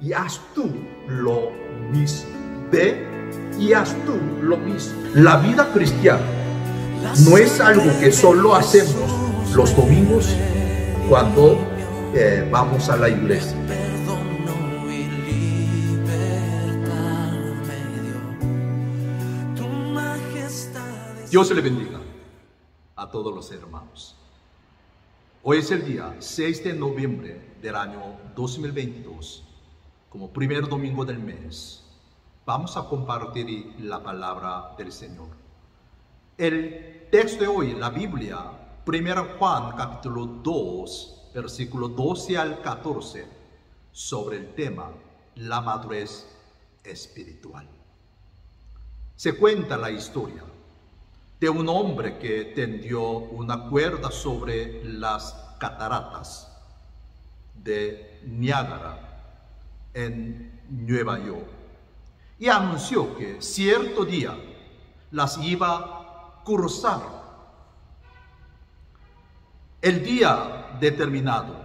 y haz tú lo mismo. Ve y haz tú lo mismo. La vida cristiana no es algo que solo hacemos los domingos cuando vamos a la iglesia. Dios le bendiga a todos los hermanos. Hoy es el día 6 de noviembre del año 2022, como primer domingo del mes. Vamos a compartir la palabra del Señor. El texto de hoy, la Biblia, 1 Juan capítulo 2, versículo 12 al 14, sobre el tema la madurez espiritual. Se cuenta la historia de un hombre que tendió una cuerda sobre las cataratas de Niágara en Nueva York y anunció que cierto día las iba a cruzar. El día determinado,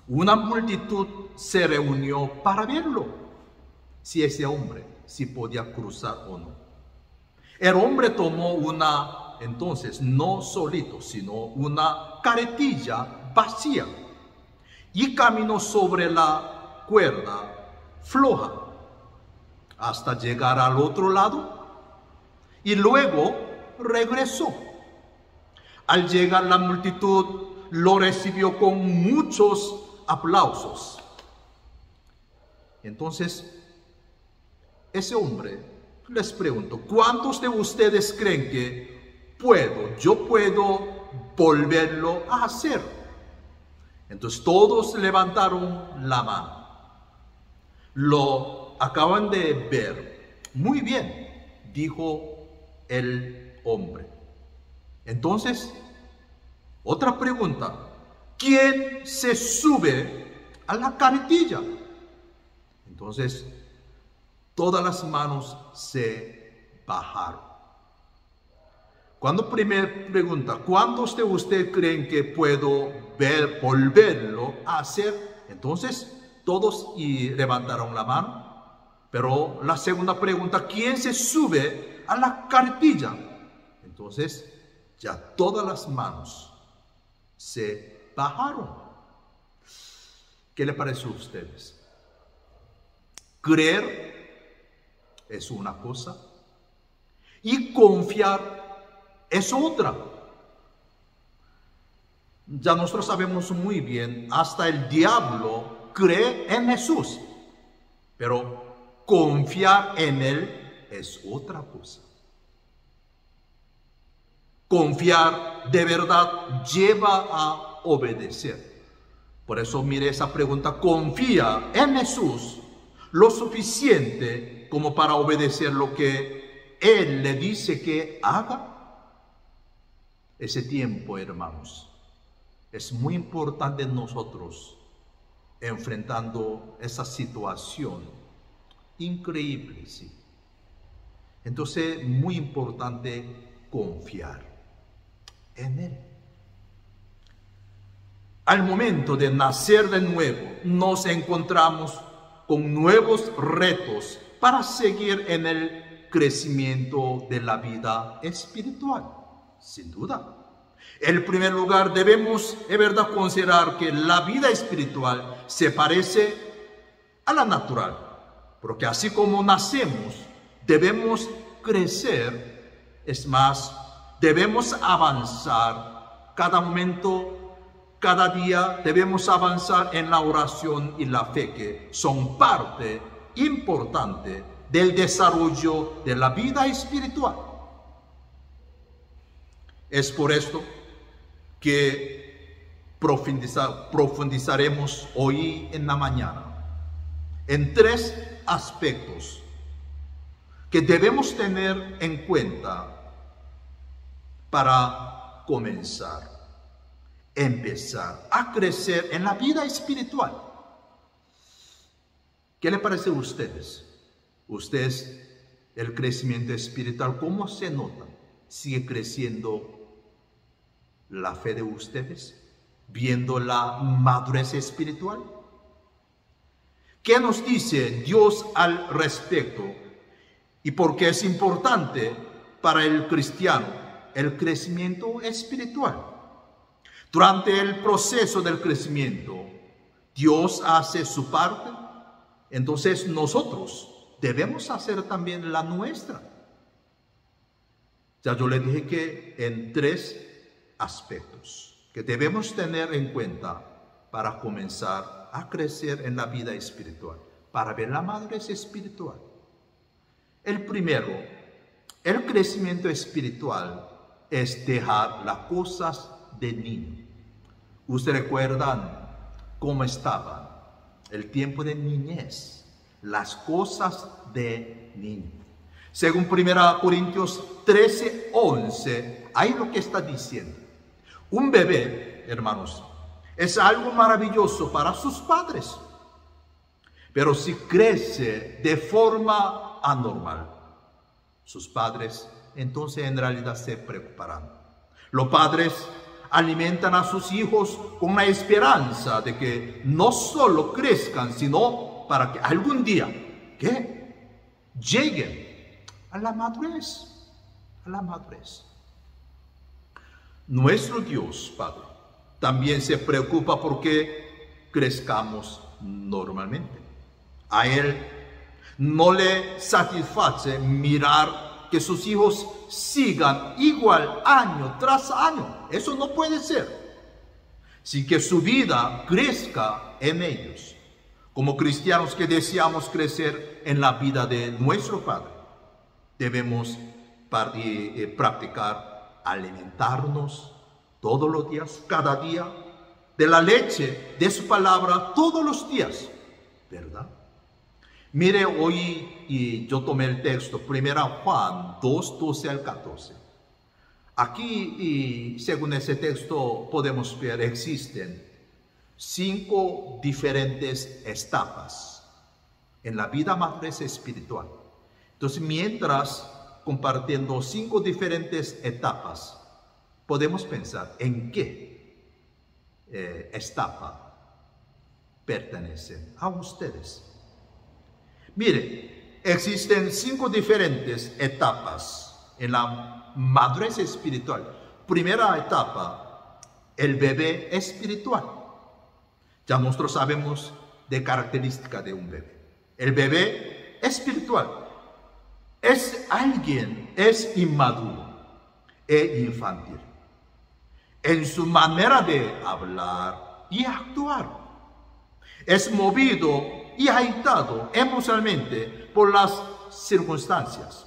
una multitud se reunió para verlo, si ese hombre podía cruzar o no. El hombre tomó entonces, no solito, sino una carretilla vacía y caminó sobre la cuerda floja hasta llegar al otro lado y luego regresó. Al llegar, la multitud lo recibió con muchos aplausos. Entonces, ese hombre les pregunto, ¿cuántos de ustedes creen que yo puedo volverlo a hacer? Entonces todos levantaron la mano. Lo acaban de ver. Muy bien, dijo el hombre. Entonces, otra pregunta. ¿Quién se sube a la carretilla? Entonces, todas las manos se bajaron. Cuando primera pregunta, ¿cuántos de ustedes creen que puedo volverlo a hacer? Entonces, todos levantaron la mano. Pero la segunda pregunta, ¿quién se sube a la carretilla? Entonces, ya todas las manos se bajaron. ¿Qué le parece a ustedes? Creer es una cosa y confiar es otra. Ya nosotros sabemos muy bien, hasta el diablo cree en Jesús, pero confiar en Él es otra cosa. Confiar de verdad lleva a obedecer. Por eso mire esa pregunta, ¿confía en Jesús lo suficiente como para obedecer lo que Él le dice que haga? Ese tiempo, hermanos, es muy importante en nosotros enfrentando esa situación increíble, ¿sí? Entonces, muy importante confiar en Él. Al momento de nacer de nuevo, nos encontramos con nuevos retos para seguir en el crecimiento de la vida espiritual, sin duda. En primer lugar, debemos de verdad considerar que la vida espiritual se parece a la natural, porque así como nacemos, debemos crecer, es más, debemos avanzar cada momento. Cada día debemos avanzar en la oración y la fe, que son parte importante del desarrollo de la vida espiritual. Es por esto que profundizaremos hoy en la mañana en 3 aspectos que debemos tener en cuenta para empezar a crecer en la vida espiritual. ¿Qué le parece a ustedes? Ustedes, el crecimiento espiritual, ¿cómo se nota? ¿Sigue creciendo la fe de ustedes? ¿Viendo la madurez espiritual? ¿Qué nos dice Dios al respecto? Y por qué es importante para el cristiano el crecimiento espiritual. Durante el proceso del crecimiento, Dios hace su parte, entonces nosotros debemos hacer también la nuestra. Ya yo le dije que en 3 aspectos que debemos tener en cuenta para comenzar a crecer en la vida espiritual, para ver la madurez espiritual. El primero, el crecimiento espiritual es dejar las cosas de niño. ¿Ustedes recuerdan cómo estaba el tiempo de niñez? Las cosas de niño. Según 1 Corintios 13:11, ahí lo que está diciendo. Un bebé, hermanos, es algo maravilloso para sus padres. Pero si crece de forma anormal, sus padres entonces en realidad se preocuparán. Los padres alimentan a sus hijos con la esperanza de que no solo crezcan, sino para que algún día, ¿qué? Lleguen a la madurez, a la madurez. Nuestro Dios, Padre, también se preocupa porque crezcamos normalmente. A Él no le satisface mirar que sus hijos sigan igual año tras año. Eso no puede ser. Sin que su vida crezca en ellos. Como cristianos que deseamos crecer en la vida de nuestro Padre, debemos practicar, alimentarnos todos los días, cada día, de la leche de su palabra todos los días, ¿verdad? Mire, hoy yo tomé el texto, 1 Juan 2, 12 al 14. Aquí, según ese texto, podemos ver, existen 5 diferentes etapas en la vida madurez espiritual. Entonces, mientras compartiendo 5 diferentes etapas, podemos pensar en qué etapa pertenecen a ustedes. Mire, existen 5 diferentes etapas en la madurez espiritual. Primera etapa, el bebé espiritual. Ya nosotros sabemos de características de un bebé. El bebé espiritual es inmaduro e infantil en su manera de hablar y actuar. Es movido y agitado emocionalmente por las circunstancias.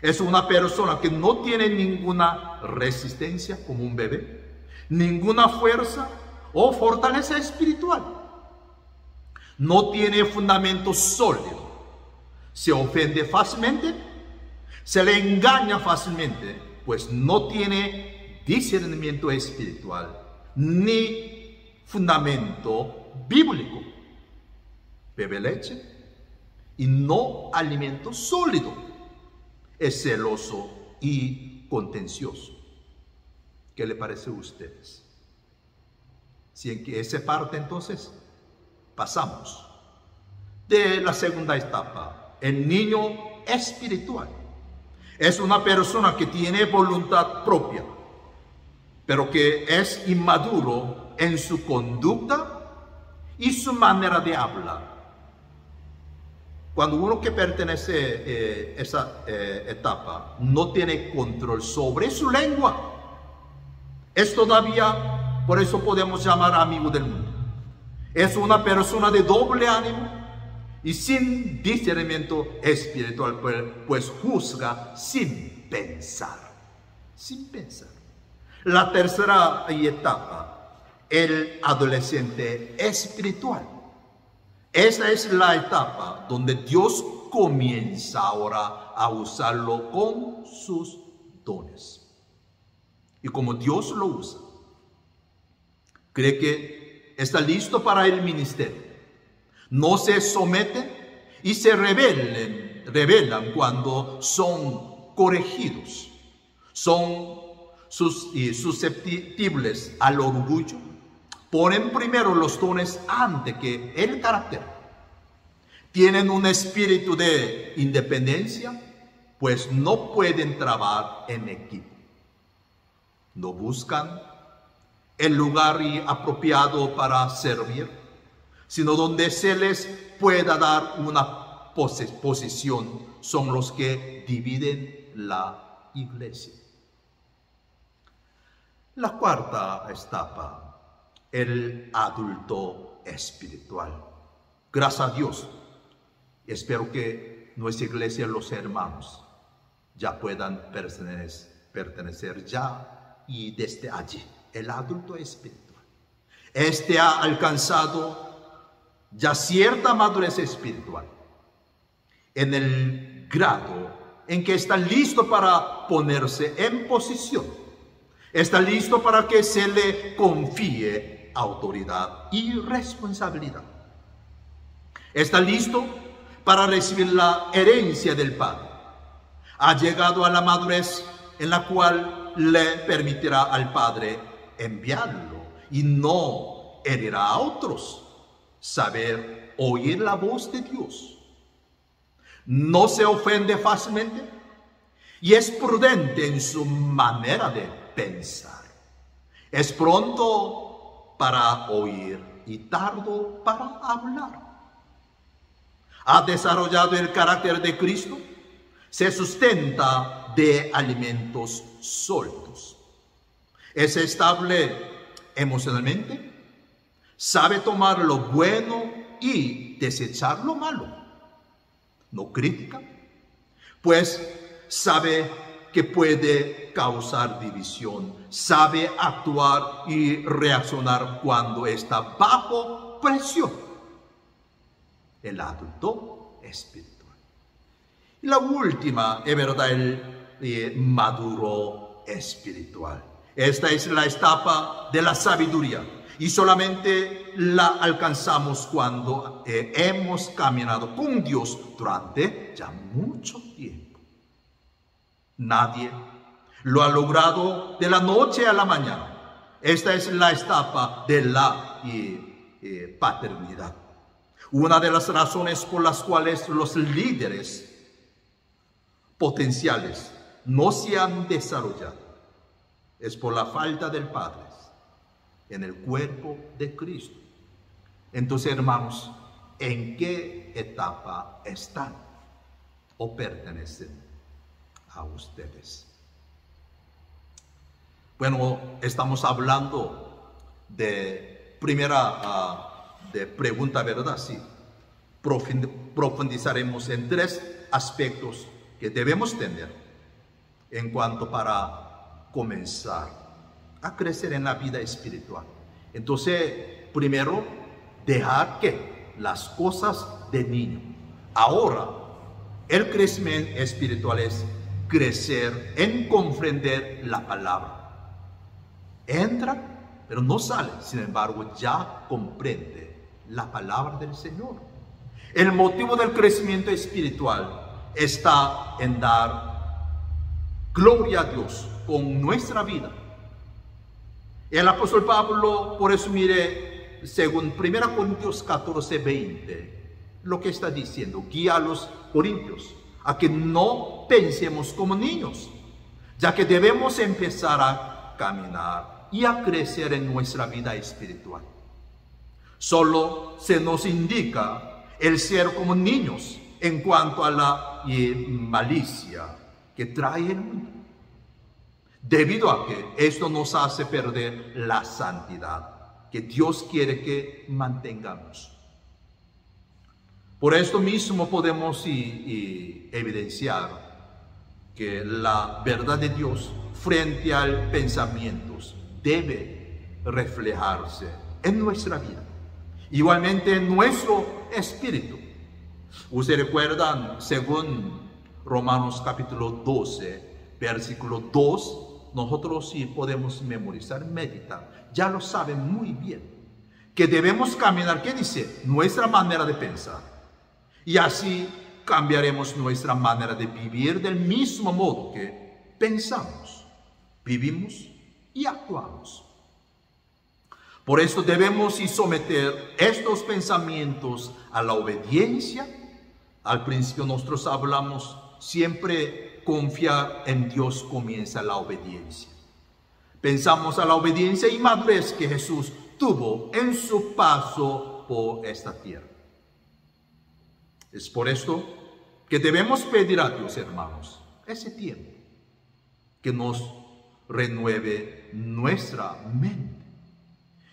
Es una persona que no tiene ninguna resistencia como un bebé, ninguna fuerza o fortaleza espiritual. No tiene fundamento sólido. Se ofende fácilmente, se le engaña fácilmente, pues no tiene discernimiento espiritual ni fundamento bíblico. Bebe leche y no alimento sólido. Es celoso y contencioso. ¿Qué le parece a ustedes? Si en que esa parte entonces pasamos de la segunda etapa, el niño espiritual. Es una persona que tiene voluntad propia, pero que es inmaduro en su conducta y su manera de hablar. Cuando uno que pertenece a esa etapa no tiene control sobre su lengua, es todavía, por eso podemos llamar amigo del mundo. Es una persona de doble ánimo y sin discernimiento espiritual, pues juzga sin pensar. Sin pensar. La tercera etapa, el adolescente espiritual. Esa es la etapa donde Dios comienza ahora a usarlo con sus dones. Y como Dios lo usa, cree que está listo para el ministerio. No se someten y se rebelan cuando son corregidos. Son susceptibles al orgullo. Ponen primero los dones antes que el carácter. tienen un espíritu de independencia, pues no pueden trabajar en equipo. No buscan el lugar apropiado para servir, sino donde se les pueda dar una posición. Son los que dividen la iglesia. La cuarta etapa, el adulto espiritual. Gracias a Dios, espero que nuestra iglesia, los hermanos, ya puedan pertenecer ya y desde allí, el adulto espiritual. Este ha alcanzado ya cierta madurez espiritual, en el grado en que está listo para ponerse en posición. Está listo para que se le confíe autoridad y responsabilidad. Está listo para recibir la herencia del Padre. Ha llegado a la madurez en la cual le permitirá al Padre enviarlo y no herirá a otros. Saber oír la voz de Dios. No se ofende fácilmente y es prudente en su manera de pensar. Es pronto para oír y tardo para hablar. Ha desarrollado el carácter de Cristo. Se sustenta de alimentos sólidos. Es estable emocionalmente. Sabe tomar lo bueno y desechar lo malo. No critica, pues sabe que puede causar división. Sabe actuar y reaccionar cuando está bajo presión. El adulto espiritual. Y la última, es verdad, el maduro espiritual. Esta es la etapa de la sabiduría y solamente la alcanzamos cuando hemos caminado con Dios durante ya mucho tiempo. Nadie lo ha logrado de la noche a la mañana. Esta es la etapa de la paternidad. Una de las razones por las cuales los líderes potenciales no se han desarrollado es por la falta del Padre en el cuerpo de Cristo. Entonces, hermanos, ¿en qué etapa están o pertenecen a ustedes? Bueno, estamos hablando de de pregunta, ¿verdad? Sí. Profundizaremos en 3 aspectos que debemos tener en cuanto para comenzar a crecer en la vida espiritual. Entonces, primero, dejar que las cosas de niño. Ahora, el crecimiento espiritual es crecer en comprender la palabra. Entra, pero no sale. Sin embargo, ya comprende la palabra del Señor. El motivo del crecimiento espiritual está en dar gloria a Dios con nuestra vida. El apóstol Pablo, por eso mire, según 1 Corintios 14:20, lo que está diciendo, guía a los corintios a que no pensemos como niños, ya que debemos empezar a caminar y a crecer en nuestra vida espiritual. Solo se nos indica el ser como niños en cuanto a la malicia que trae el mundo, debido a que esto nos hace perder la santidad que Dios quiere que mantengamos. Por esto mismo podemos evidenciar que la verdad de Dios frente al pensamiento debe reflejarse en nuestra vida, igualmente en nuestro espíritu. Ustedes recuerdan, según Romanos capítulo 12, versículo 2, nosotros sí podemos memorizar, meditar, ya lo saben muy bien, que debemos caminar, ¿qué dice? Nuestra manera de pensar. Y así cambiaremos nuestra manera de vivir del mismo modo que pensamos, vivimos y actuamos. Por esto debemos someter estos pensamientos a la obediencia Al principio nosotros hablamos, siempre confiar en Dios comienza la obediencia. Pensamos a la obediencia y madurez que Jesús tuvo en su paso por esta tierra. Es por esto que debemos pedir a Dios, hermanos, ese tiempo, que nos renueve nuestra mente.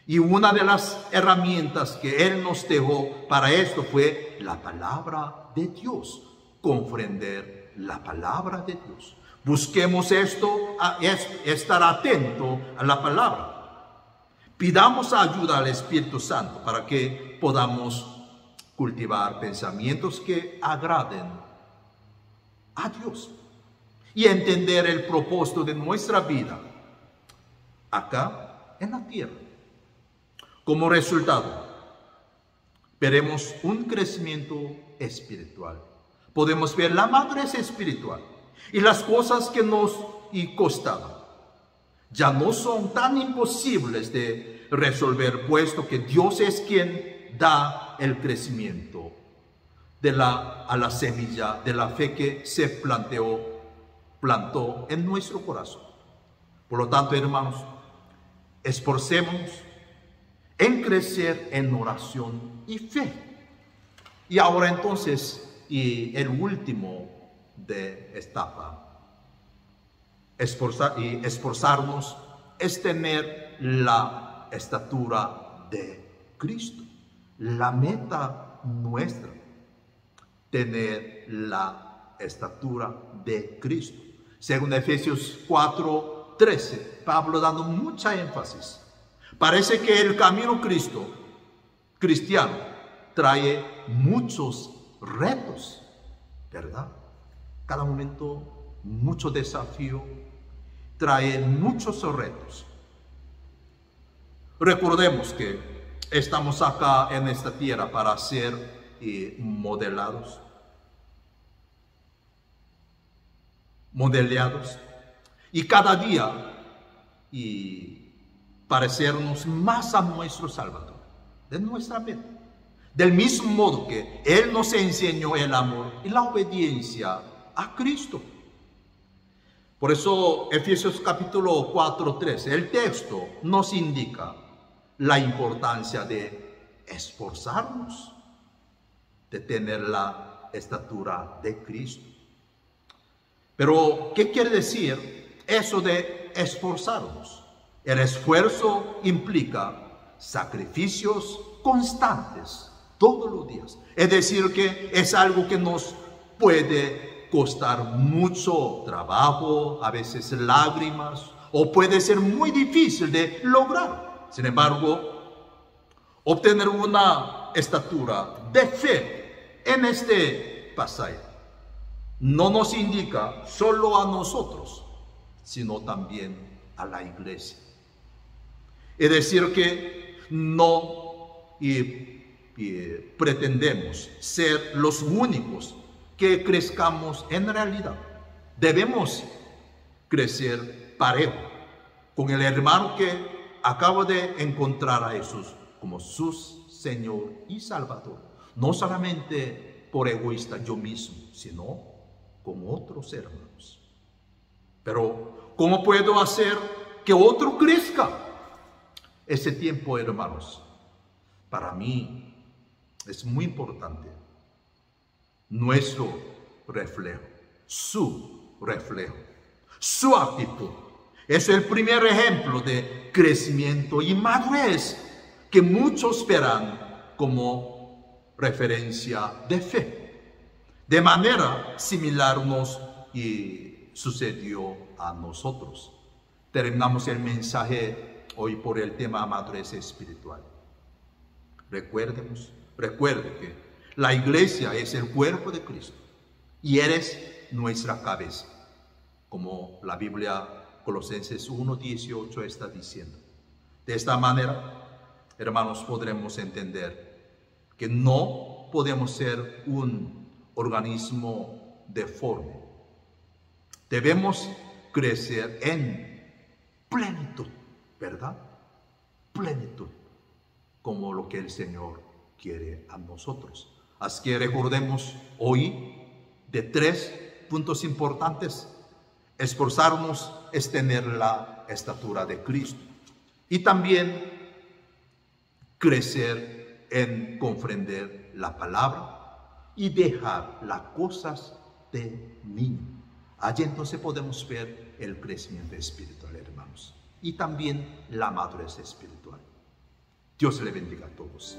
Y una de las herramientas que Él nos dejó para esto fue la palabra de Dios, comprender la palabra de Dios. Busquemos esto, estar atento a la palabra. Pidamos ayuda al Espíritu Santo para que podamos cultivar pensamientos que agraden a Dios y entender el propósito de nuestra vida acá en la tierra. Como resultado, veremos un crecimiento espiritual. Podemos ver la madurez espiritual y las cosas que nos costaban ya no son tan imposibles de resolver, puesto que Dios es quien da el crecimiento a la semilla de la fe que se plantó en nuestro corazón. Por lo tanto, hermanos, esforcémonos en crecer en oración y fe. Y ahora entonces, y el último de esta etapa, esforzarnos es tener la estatura de Cristo. La meta nuestra, tener la estatura de Cristo. Según Efesios 4:13, Pablo dando mucha énfasis. Parece que el camino cristiano trae muchos retos, ¿verdad? Cada momento mucho desafío, trae muchos retos. Recordemos que estamos acá en esta tierra para ser modelados, y cada día parecernos más a nuestro Salvador, de nuestra meta. Del mismo modo que Él nos enseñó el amor y la obediencia a Cristo. Por eso Efesios capítulo 4:13, el texto nos indica la importancia de esforzarnos, de tener la estatura de Cristo. Pero, ¿qué quiere decir eso de esforzarnos? El esfuerzo implica sacrificios constantes todos los días. Es decir, que es algo que nos puede costar mucho trabajo, a veces lágrimas, o puede ser muy difícil de lograr. Sin embargo, obtener una estatura de fe en este pasaje no nos indica solo a nosotros, sino también a la iglesia. Es decir, que no pretendemos ser los únicos que crezcamos en realidad. Debemos crecer parejo con el hermano que acaba de encontrar a Jesús como su Señor y Salvador. No solamente por egoísta yo mismo, sino con otros hermanos. Pero, ¿cómo puedo hacer que otro crezca? Ese tiempo, hermanos, para mí es muy importante. Nuestro reflejo, su reflejo, su actitud. Es el primer ejemplo de crecimiento y madurez que muchos verán como referencia de fe. De manera similar nos sucedió a nosotros. Terminamos el mensaje hoy por el tema madurez espiritual. Recuerde que la iglesia es el cuerpo de Cristo y eres nuestra cabeza, como la Biblia Colosenses 1:18 está diciendo. De esta manera, hermanos, podremos entender que no podemos ser un organismo deforme. Debemos crecer en plenitud, ¿verdad? Plenitud, como lo que el Señor quiere a nosotros. Así que recordemos hoy de 3 puntos importantes. Esforzarnos es tener la estatura de Cristo. Y también crecer en comprender la palabra y dejar las cosas de niño. Allí entonces podemos ver el crecimiento espiritual, hermanos, y también la madurez espiritual. Dios le bendiga a todos.